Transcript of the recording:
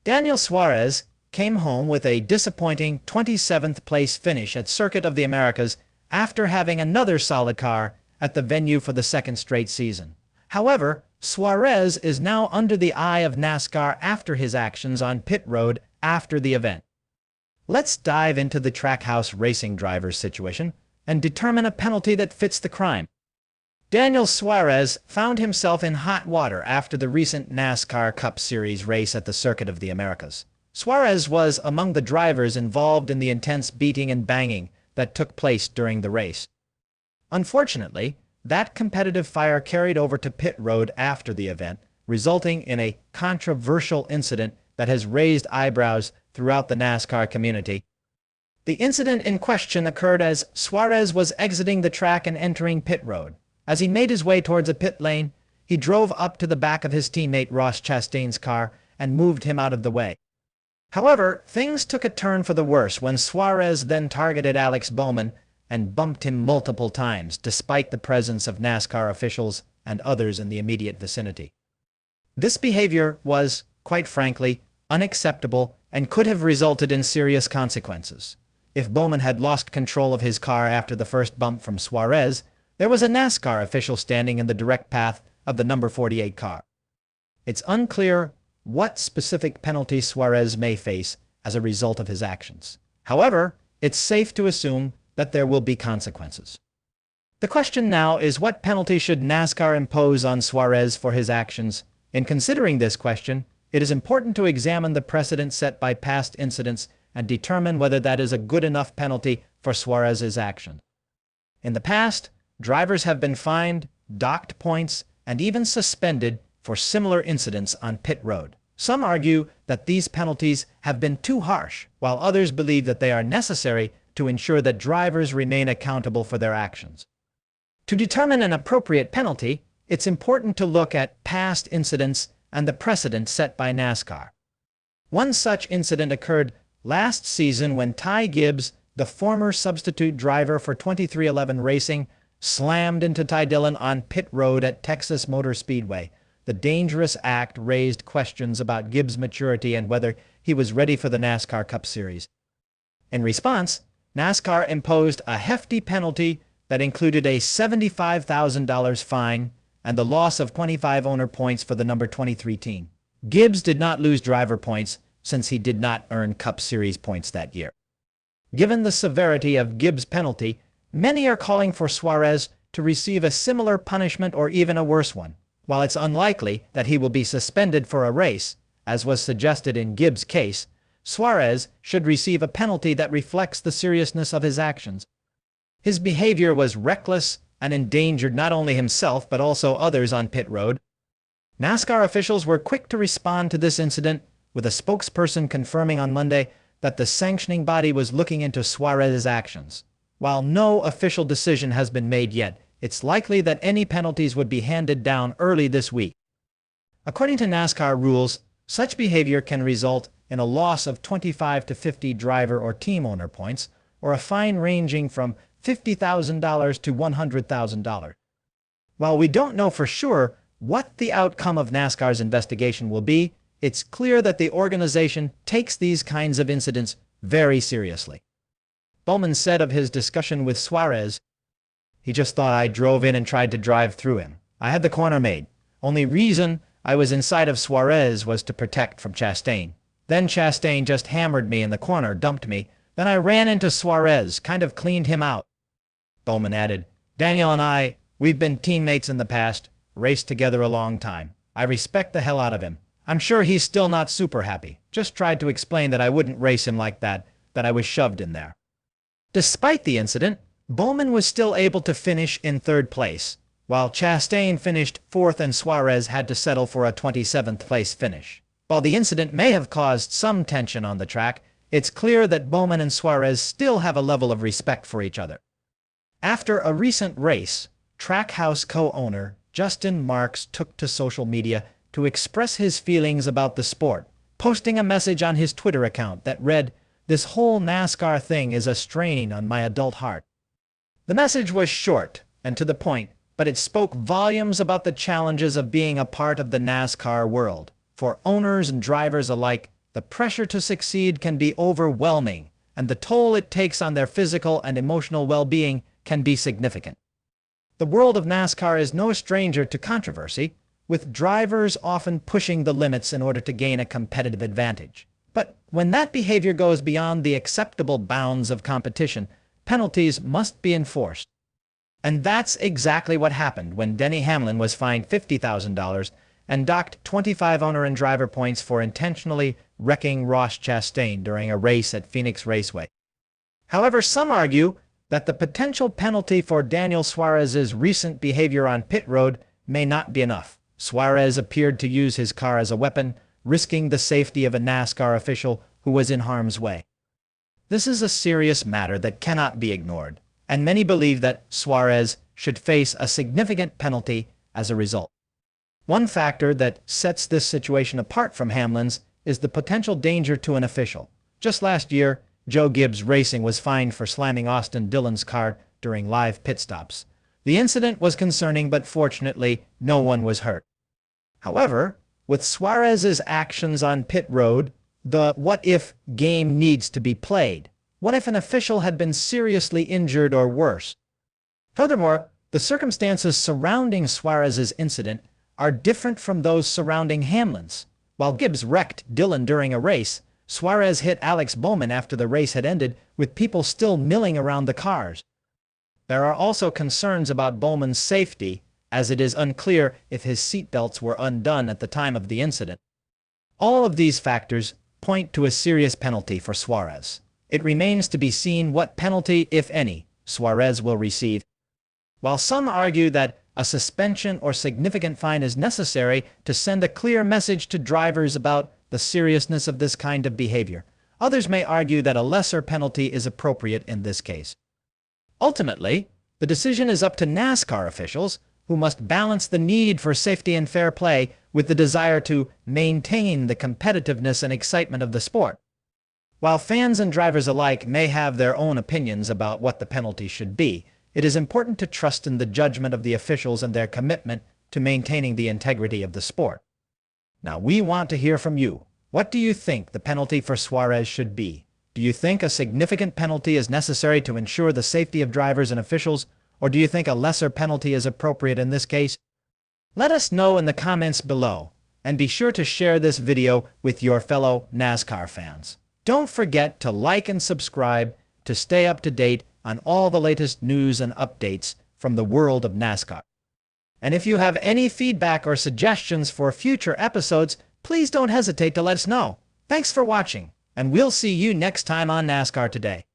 Daniel Suarez came home with a disappointing 27th place finish at Circuit of the Americas after having another solid car at the venue for the second straight season. However, Suarez is now under the eye of NASCAR after his actions on pit road after the event. Let's dive into the Trackhouse racing driver's situation and determine a penalty that fits the crime. Daniel Suarez found himself in hot water after the recent NASCAR Cup Series race at the Circuit of the Americas. Suarez was among the drivers involved in the intense beating and banging that took place during the race. Unfortunately, that competitive fire carried over to pit road after the event, resulting in a controversial incident that has raised eyebrows throughout the NASCAR community. The incident in question occurred as Suarez was exiting the track and entering pit road. As he made his way towards a pit lane, he drove up to the back of his teammate Ross Chastain's car and moved him out of the way. However, things took a turn for the worse when Suarez then targeted Alex Bowman and bumped him multiple times, despite the presence of NASCAR officials and others in the immediate vicinity. This behavior was, quite frankly, unacceptable and could have resulted in serious consequences. If Bowman had lost control of his car after the first bump from Suarez, there was a NASCAR official standing in the direct path of the number 48 car. It's unclear what specific penalty Suarez may face as a result of his actions. However, it's safe to assume that there will be consequences. The question now is, what penalty should NASCAR impose on Suarez for his actions? In considering this question, it is important to examine the precedent set by past incidents and determine whether that is a good enough penalty for Suarez's actions. In the past, drivers have been fined, docked points, and even suspended for similar incidents on pit road. Some argue that these penalties have been too harsh, while others believe that they are necessary to ensure that drivers remain accountable for their actions. To determine an appropriate penalty, it's important to look at past incidents and the precedent set by NASCAR. One such incident occurred last season when Ty Gibbs, the former substitute driver for 23XI Racing, slammed into Ty Dillon on pit road at Texas Motor Speedway. The dangerous act raised questions about Gibbs' maturity and whether he was ready for the NASCAR Cup Series. In response, NASCAR imposed a hefty penalty that included a $75,000 fine and the loss of 25 owner points for the number 23 team. Gibbs did not lose driver points since he did not earn Cup Series points that year. Given the severity of Gibbs' penalty, many are calling for Suarez to receive a similar punishment or even a worse one. While it's unlikely that he will be suspended for a race, as was suggested in Gibbs' case, Suarez should receive a penalty that reflects the seriousness of his actions. His behavior was reckless and endangered not only himself but also others on pit road. NASCAR officials were quick to respond to this incident, with a spokesperson confirming on Monday that the sanctioning body was looking into Suarez's actions. While no official decision has been made yet, it's likely that any penalties would be handed down early this week. According to NASCAR rules, such behavior can result in a loss of 25 to 50 driver or team owner points, or a fine ranging from $50,000 to $100,000. While we don't know for sure what the outcome of NASCAR's investigation will be, it's clear that the organization takes these kinds of incidents very seriously. Bowman said of his discussion with Suarez, "He just thought I drove in and tried to drive through him. I had the corner made. Only reason I was inside of Suarez was to protect from Chastain. Then Chastain just hammered me in the corner, dumped me. Then I ran into Suarez, kind of cleaned him out." Bowman added, "Daniel and I, we've been teammates in the past, raced together a long time. I respect the hell out of him. I'm sure he's still not super happy. Just tried to explain that I wouldn't race him like that I was shoved in there." Despite the incident, Bowman was still able to finish in third place, while Chastain finished fourth and Suarez had to settle for a 27th place finish. While the incident may have caused some tension on the track, it's clear that Bowman and Suarez still have a level of respect for each other. After a recent race, Trackhouse co-owner Justin Marks took to social media to express his feelings about the sport, posting a message on his Twitter account that read, "This whole NASCAR thing is a strain on my adult heart." The message was short and to the point, but it spoke volumes about the challenges of being a part of the NASCAR world. For owners and drivers alike, the pressure to succeed can be overwhelming, and the toll it takes on their physical and emotional well-being can be significant. The world of NASCAR is no stranger to controversy, with drivers often pushing the limits in order to gain a competitive advantage. But when that behavior goes beyond the acceptable bounds of competition, penalties must be enforced. And that's exactly what happened when Denny Hamlin was fined $50,000 and docked 25 owner and driver points for intentionally wrecking Ross Chastain during a race at Phoenix Raceway. However, some argue that the potential penalty for Daniel Suarez's recent behavior on pit road may not be enough. Suarez appeared to use his car as a weapon, risking the safety of a NASCAR official who was in harm's way. This is a serious matter that cannot be ignored, and many believe that Suarez should face a significant penalty as a result. One factor that sets this situation apart from Hamlin's is the potential danger to an official. Just last year, Joe Gibbs Racing was fined for slamming Austin Dillon's car during live pit stops. The incident was concerning, but fortunately, no one was hurt. However, with Suarez's actions on pit road, the what-if game needs to be played. What if an official had been seriously injured or worse? Furthermore, the circumstances surrounding Suarez's incident are different from those surrounding Hamlin's. While Gibbs wrecked Dillon during a race, Suarez hit Alex Bowman after the race had ended, with people still milling around the cars. There are also concerns about Bowman's safety, as it is unclear if his seatbelts were undone at the time of the incident. All of these factors point to a serious penalty for Suarez. It remains to be seen what penalty, if any, Suarez will receive. While some argue that a suspension or significant fine is necessary to send a clear message to drivers about the seriousness of this kind of behavior, others may argue that a lesser penalty is appropriate in this case. Ultimately, the decision is up to NASCAR officials, who must balance the need for safety and fair play with the desire to maintain the competitiveness and excitement of the sport. While fans and drivers alike may have their own opinions about what the penalty should be, it is important to trust in the judgment of the officials and their commitment to maintaining the integrity of the sport. Now, we want to hear from you. What do you think the penalty for Suarez should be? Do you think a significant penalty is necessary to ensure the safety of drivers and officials, or do you think a lesser penalty is appropriate in this case? Let us know in the comments below, and be sure to share this video with your fellow NASCAR fans. Don't forget to like and subscribe to stay up to date on all the latest news and updates from the world of NASCAR. And if you have any feedback or suggestions for future episodes, please don't hesitate to let us know. Thanks for watching, and we'll see you next time on NASCAR Today.